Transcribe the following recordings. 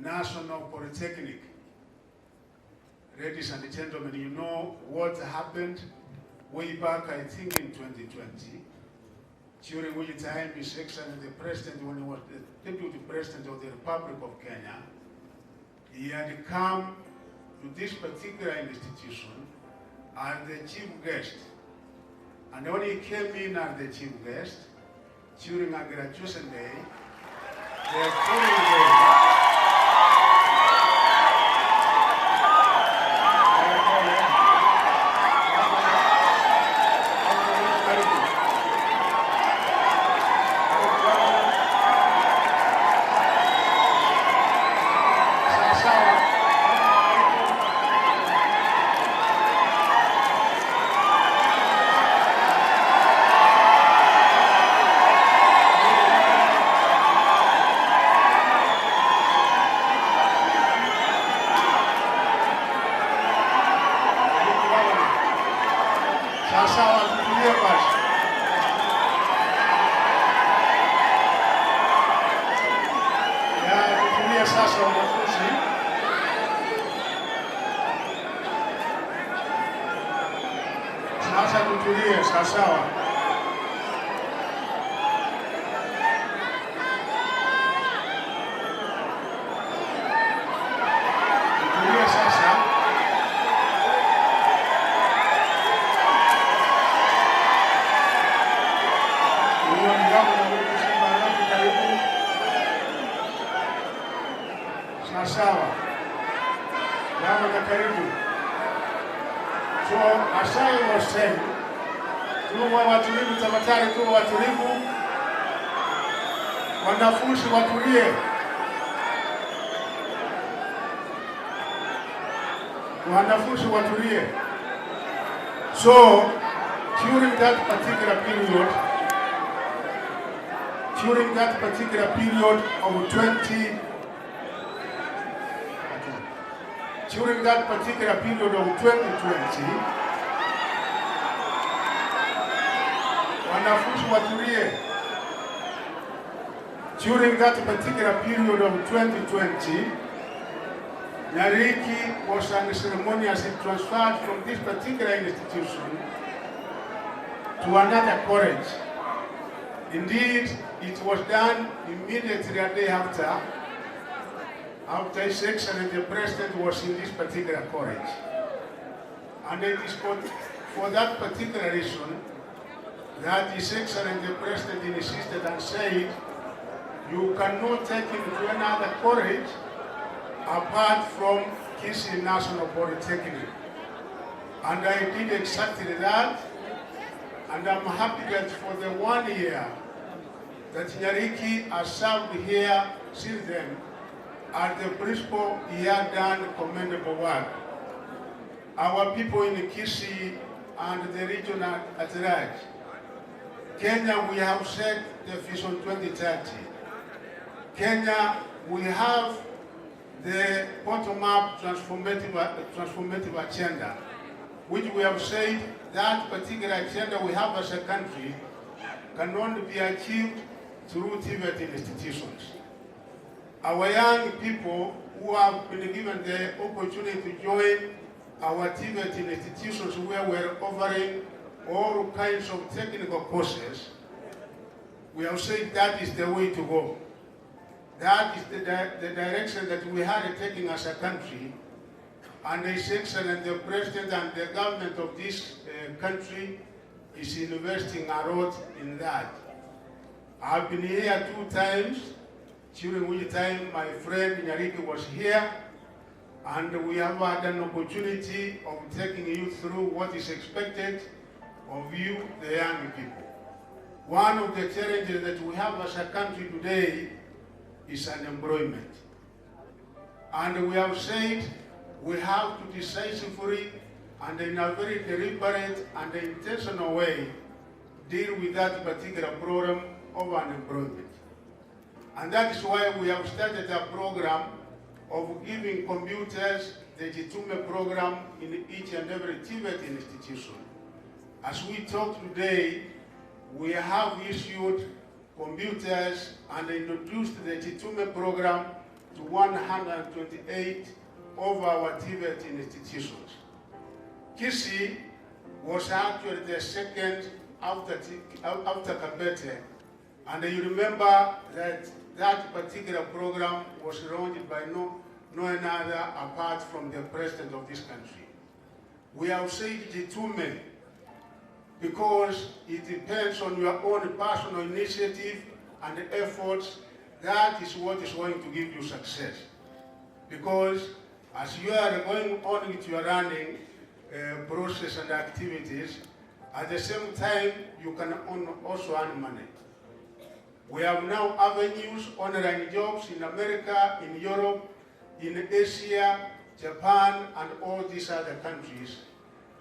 National Polytechnic. Ladies and gentlemen, you know what happened way back, I think in 2020, during which time His Excellency the President, when he was the Deputy President of the Republic of Kenya, he had come to this particular institution as the chief guest. And when he came in as the chief guest, during a graduation day, the following day, sawa. Tulia sasa. Huyo mgambo na kusimama hapo karibu. Sawa. Mgambo na karibu. So, as I was saying, tuwe watulivu tafadhali, tuwe watulivu. Wanafunzi watulie. Wanafunzi watulie. So, during that particular period of 2020, wanafunzi watulie. During that particular period of 2020, Nyariki was unceremoniously transferred from this particular institution to another college. Indeed, it was done immediately a day after His Excellency the President was in this particular college. And it is for that particular reason that His Excellency the President insisted and said, you cannot take him to another college apart from Kisii National Polytechnic. And I did exactly that, and I'm happy that for the 1 year that Nyariki has served here since then, as the principal, he had done commendable work. Our people in Kisii and the region at large, Kenya, we have set the Vision 2030. Kenya, we have the bottom-up transformative agenda, which we have said that particular agenda we have as a country can only be achieved through Tvet institutions. Our young people who have been given the opportunity to join our Tvet institutions where we're offering all kinds of technical courses, we have said that is the way to go. That is the direction that we are taking as a country, and His Excellency the President and the government of this country is investing a lot in that. I've been here 2 times, during which time my friend Nyariki was here, and we have had an opportunity of taking you through what is expected of you, the young people. One of the challenges that we have as a country today is unemployment. And we have said we have to decisively and in a very deliberate and intentional way deal with that particular problem of unemployment. And that is why we have started a program of giving computers the Jitume program in each and every Tvet institution. As we talk today, we have issued computers and introduced the Jitume program to 128 of our Tvet institutions. Kisii was actually the second after Kabete, and you remember that that particular program was launched by no another apart from the president of this country. We have said Jitume because it depends on your own personal initiative and efforts. That is what is going to give you success. Because as you are going on with your running process and activities, at the same time, you can also earn money. We have now avenues, online jobs in America, in Europe, in Asia, Japan, and all these other countries.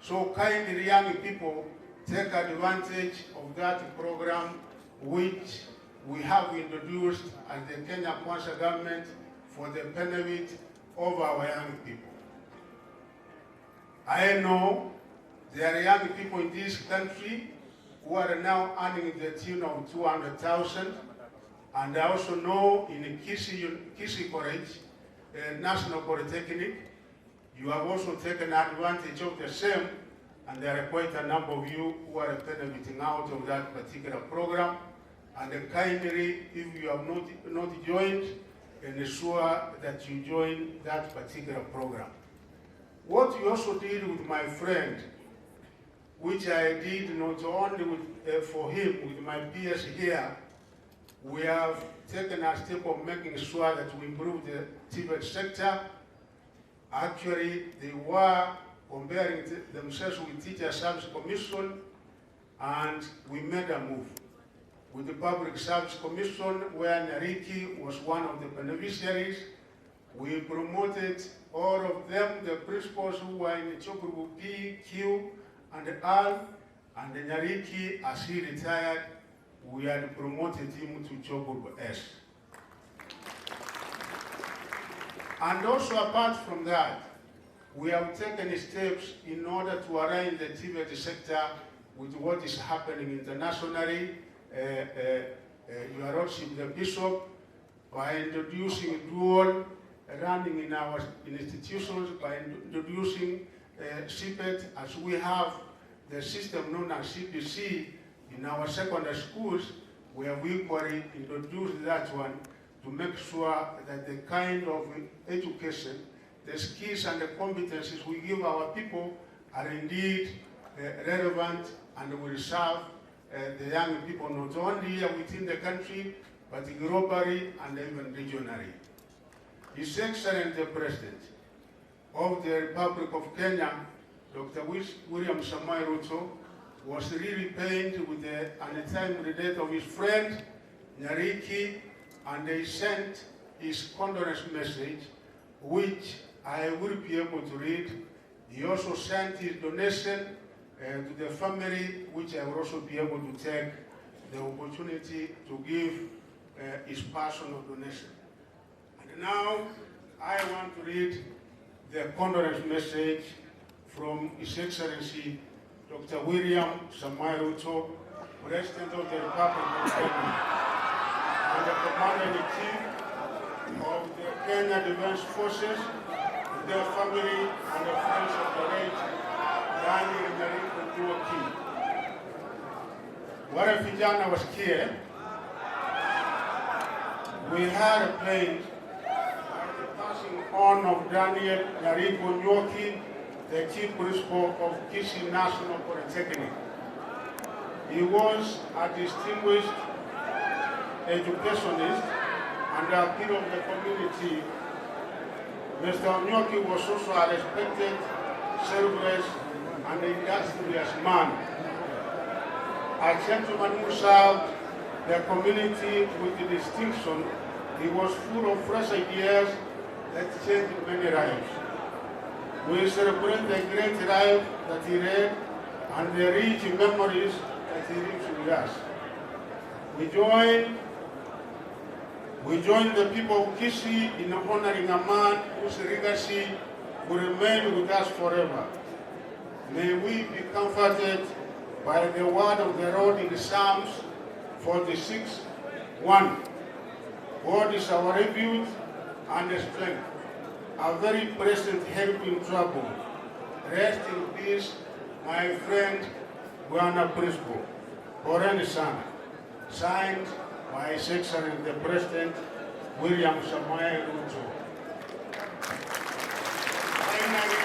So kindly, young people, take advantage of that program which we have introduced as the Kenya Kwanza government for the benefit of our young people. I know there are young people in this country who are now earning the tune of 200,000, and I also know in Kisii College, National Polytechnic, you have also taken advantage of the same, and there are quite a number of you who are benefiting out of that particular program. And kindly, if you have not joined, ensure that you join that particular program. What you also did with my friend, which I did not only with, for him, with my peers here, we have taken a step of making sure that we improve the Tibet sector. Actually, they were comparing themselves with Teacher Service Commission, and we made a move. With the Public Service Commission, where Nyariki was one of the beneficiaries, we promoted all of them, the principals who were in Chogogo P, Q, and R, and Nyariki, as he retired, we had promoted him to Chogogo S. And also apart from that, we have taken steps in order to align the Tibet sector with what is happening internationally. Your Lordship, the Bishop, by introducing dual running in our institutions, by introducing CPET, as we have the system known as CPC in our secondary schools, we have equally introduced that one to make sure that the kind of education, the skills and the competencies we give our people are indeed relevant and will serve the young people not only here within the country, but globally and even regionally. His Excellency the President of the Republic of Kenya, Dr. William Samoei Ruto, was really pained with the untimely death of his friend, Nyariki, and he sent his condolence message, which I will be able to read. He also sent his donation to the family, which I will also be able to take the opportunity to give his personal donation. And now I want to read the condolence message from His Excellency Dr. William Samoei Ruto, President of the Republic of Kenya, and the Commander-in-Chief of the Kenya Defense Forces, their family and the friends of the late Daniel Nyariki Njuoki. Wale vijana wasikie, we had a plane at the passing on of Daniel Nyariki Njuoki, the chief principal of Kisii National Polytechnic. He was a distinguished educationist and a peer of the community. Mr. Njuoki was also a respected, selfless, and industrious man. A gentleman who served the community with distinction. He was full of fresh ideas that changed many lives. We celebrate the great life that he led and the rich memories that he leaves with us. We join the people of Kisii in honoring a man whose legacy will remain with us forever. May we be comforted by the word of the Lord in Psalms 46:1. God is our refuge and strength, a very present help in trouble. Rest in peace, my friend, Bwana Principal, Poreni sana. Signed by His Excellency the President, William Samoei Ruto. Finally,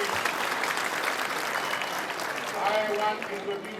I want to introduce